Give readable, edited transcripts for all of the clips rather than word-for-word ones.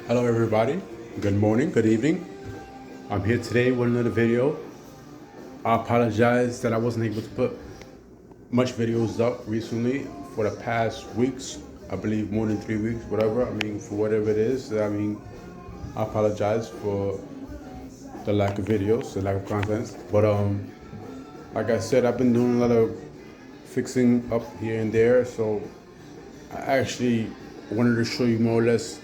Hello everybody, good morning, good evening. I'm here today with another video. I apologize that I wasn't able to put much videos up recently for the past weeks. I believe more than 3 weeks, whatever. For whatever it is. I apologize for the lack of videos, the lack of content. But like I said, I've been doing a lot of fixing up here and there. So I actually wanted to show you more or less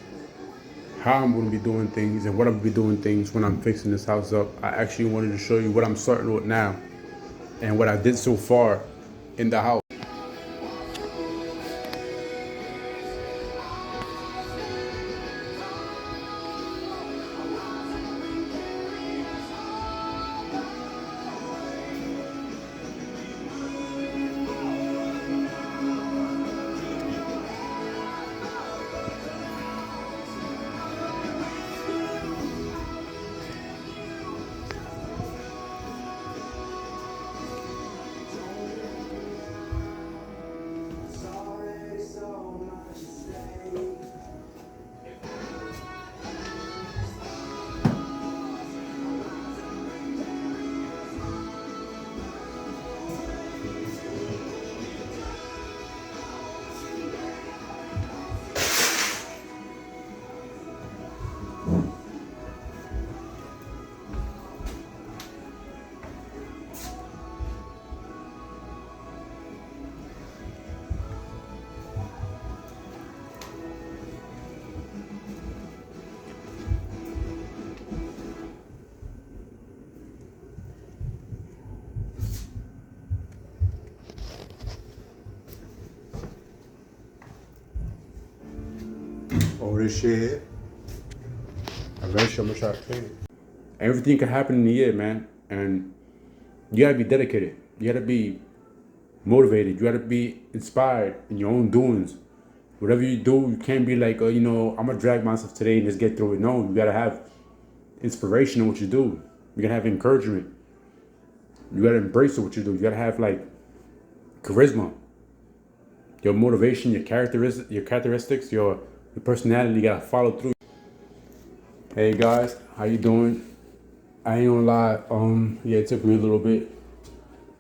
how I'm going to be doing things and what I'm going to be doing things when I'm fixing this house up. I actually wanted to show you what I'm starting with now and what I did so far in the house. Oh, this shit here. Eventually, I'm gonna try to clean it. Everything can happen in a year, man. And you gotta be dedicated. You gotta be motivated. You gotta be inspired in your own doings. Whatever you do, you can't be like, I'm gonna drag myself today and just get through it. No, you gotta have inspiration in what you do. You gotta have encouragement. You gotta embrace what you do. You gotta have like charisma, your motivation, your characteristics, your personality. You gotta follow through. Hey guys, how you doing? I ain't gonna lie. Yeah, it took me a little bit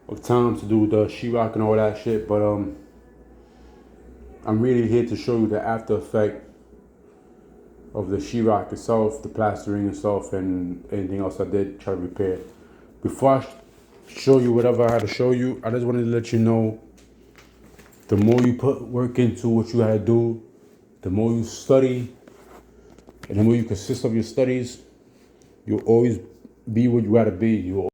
of time to do the sheetrock and all that shit, but I'm really here to show you the after effect of the sheetrock itself, the plastering itself, and anything else I did try to repair. Before I show you whatever I had to show you, I just wanted to let you know, the more you put work into what you had to do, the more you study, and the more you consist of your studies, you'll always be what you gotta be. You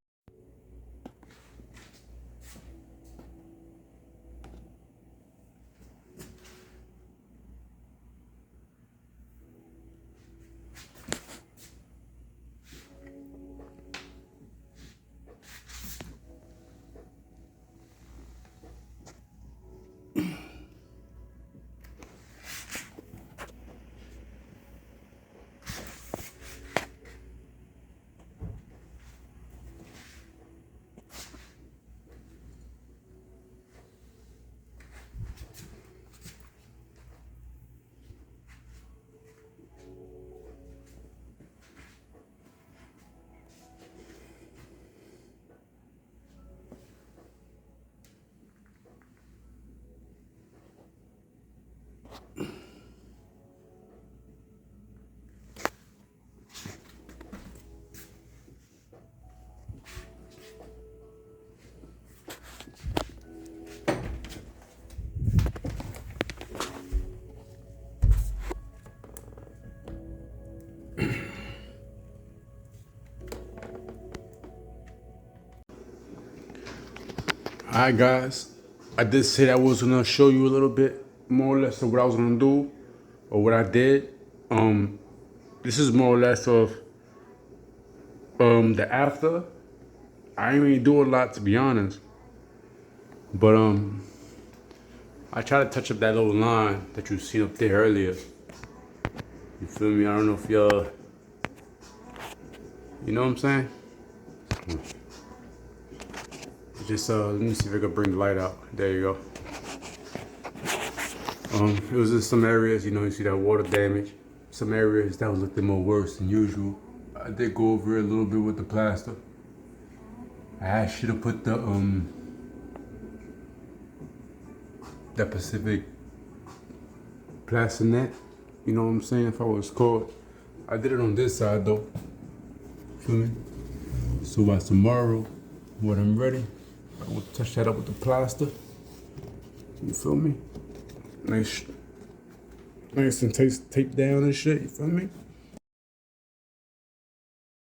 Alright guys, I did say that I was gonna show you a little bit more or less of what I was gonna do or what I did. This is more or less of the after. I ain't really do a lot, to be honest, but I try to touch up that little line that you seen up there earlier. You feel me? I don't know if y'all, you know what I'm saying? Just let me see if I can bring the light out. There you go. It was in some areas, you see that water damage. some areas that was looking more worse than usual. I did go over it a little bit with the plaster. I should have put the Pacific plaster net, you know what I'm saying, if I was called. I did it on this side though. Feel me? So by tomorrow, when I'm ready, I will touch that up with the plaster. You feel me? Nice and tape down and shit, you feel me?